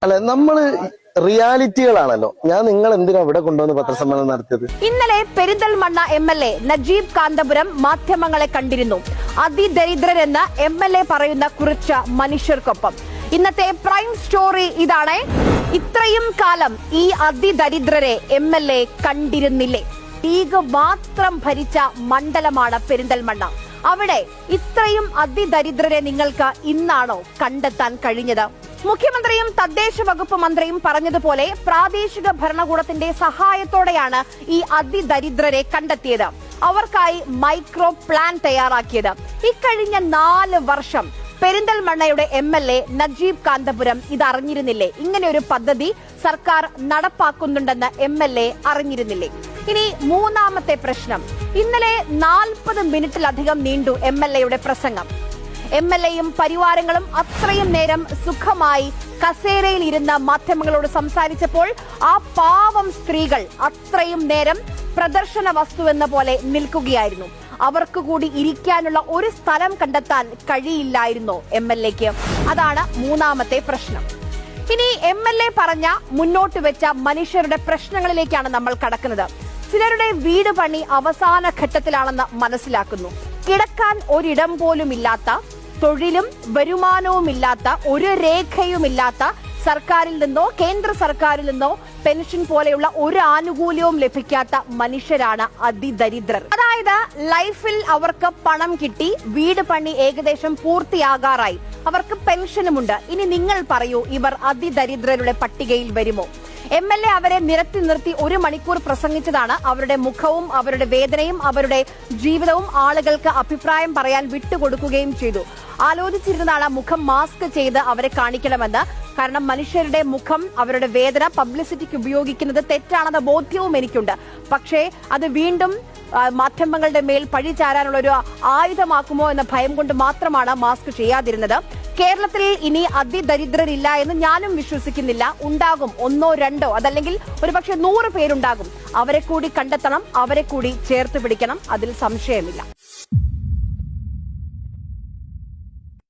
അല്ല, നമ്മള് റിയാലിറ്റികളാണല്ലോ. ഞാൻ നിങ്ങൾ എന്തിനാ ഇവിടെ കൊണ്ടുവന്ന് പത്രസമ്മേളനം നടത്തിയത്? ഇന്നലെ പെരിന്തൽമണ്ണ MLA നജീബ് കാന്തപുരം മാധ്യമങ്ങളെ കണ്ടിരുന്നു. അതിദരിദ്രരെന്ന് MLA പറയുന്ന കുറിച്ച മനുഷ്യർക്കൊപ്പം. ഇന്നത്തെ പ്രൈം സ്റ്റോറി ഇതാണ്. ഇത്രയും കാലം ഈ അതിദരിദ്രരെ MLA കണ്ടിരുന്നില്ലേ? ലീഗ് മാത്രം ഭരിച്ച മണ്ഡലമാണ് പെരിന്തൽമണ്ണ. അവിടെ ഇത്രയും അതിദരിദ്രരെ നിങ്ങൾക്ക് ഇന്നാണോ കണ്ടെത്താൻ കഴിഞ്ഞത്? മുഖ്യമന്ത്രിയും തദ്ദേശ വകുപ്പ് മന്ത്രിയും പറഞ്ഞതുപോലെ പ്രാദേശിക ഭരണകൂടത്തിന്റെ സഹായത്തോടെയാണ് ഈ അതിദരിദ്രരെ കണ്ടെത്തിയത്. അവർക്കായി മൈക്രോ പ്ലാൻ തയ്യാറാക്കിയത്. ഇക്കഴിഞ്ഞ 4 വർഷം പെരിന്തൽമണ്ണയുടെ MLA നജീബ് കാന്തപുരം ഇത് അറിഞ്ഞിരുന്നില്ലേ? ഇങ്ങനെ ഒരു പദ്ധതി സർക്കാർ നടപ്പാക്കുന്നുണ്ടെന്ന് MLA അറിഞ്ഞിരുന്നില്ലേ? ഇനി മൂന്നാമത്തെ പ്രശ്നം. ഇന്നലെ 40 മിനിറ്റിലധികം നീണ്ടു MLAയുടെ പ്രസംഗം. MLAയും പരിവാരങ്ങളും അത്രയും നേരം സുഖമായി കസേരയിൽ ഇരുന്ന മാധ്യമങ്ങളോട് സംസാരിച്ചപ്പോൾ ആ പാവം സ്ത്രീകൾ അത്രയും നേരം പ്രദർശന വസ്തു എന്ന പോലെ നിൽക്കുകയായിരുന്നു. അവർക്ക് കൂടി ഇരിക്കാനുള്ള ഒരു സ്ഥലം കണ്ടെത്താൻ കഴിയില്ലായിരുന്നോ MLAക്ക്? അതാണ് മൂന്നാമത്തെ പ്രശ്നം. ഇനി MLA പറഞ്ഞ മുന്നോട്ട് വെച്ച മനുഷ്യരുടെ പ്രശ്നങ്ങളിലേക്കാണ് നമ്മൾ കടക്കുന്നത്. ചിലരുടെ വീട് പണി അവസാന ഘട്ടത്തിലാണെന്ന് മനസ്സിലാക്കുന്നു. കിടക്കാൻ ഒരിടം പോലും ഇല്ലാത്ത, തൊഴിലും വരുമാനവുമില്ലാത്ത, ഒരു രേഖയുമില്ലാത്ത, സർക്കാരിൽ നിന്നോ കേന്ദ്ര സർക്കാരിൽ നിന്നോ പെൻഷൻ പോലെയുള്ള ഒരു ആനുകൂല്യവും ലഭിക്കാത്ത മനുഷ്യരാണ് അതിദരിദ്രർ. അതായത് ലൈഫിൽ അവർക്ക് പണം കിട്ടി, വീട് പണി ഏകദേശം പൂർത്തിയാകാറായി, അവർക്ക് പെൻഷനുമുണ്ട്. ഇനി നിങ്ങൾ പറയൂ, ഇവർ അതിദരിദ്രരുടെ പട്ടികയിൽ വരുമോ? MLA അവരെ നിരത്തി നിർത്തി 1 മണിക്കൂർ പ്രസംഗിച്ചതാണ്. അവരുടെ മുഖവും അവരുടെ വേദനയും അവരുടെ ജീവിതവും ആളുകൾക്ക് അഭിപ്രായം പറയാൻ വിട്ടുകൊടുക്കുകയും ചെയ്തു. ആലോചിച്ചിരുന്നതാണ് മുഖം മാസ്ക് ചെയ്ത് അവരെ കാണിക്കണമെന്ന്. കാരണം മനുഷ്യരുടെ മുഖം, അവരുടെ വേദന പബ്ലിസിറ്റിക്ക് ഉപയോഗിക്കുന്നത് തെറ്റാണെന്ന ബോധ്യവും എനിക്കുണ്ട്. പക്ഷേ അത് വീണ്ടും മാധ്യമങ്ങളുടെ മേൽ പഴി ചാരാനുള്ള ഒരു ആയുധമാക്കുമോ എന്ന ഭയം കൊണ്ട് മാത്രമാണ് മാസ്ക് ചെയ്യാതിരുന്നത്. കേരളത്തിൽ ഇനി അതിദരിദ്രരില്ല എന്ന് ഞാനും വിശ്വസിക്കുന്നില്ല. ഉണ്ടാകും 1 2 അതല്ലെങ്കിൽ ഒരുപക്ഷെ 100 പേരുണ്ടാകും. അവരെ കൂടി കണ്ടെത്തണം, അവരെ കൂടി ചേർത്ത് പിടിക്കണം, അതിൽ സംശയമില്ല.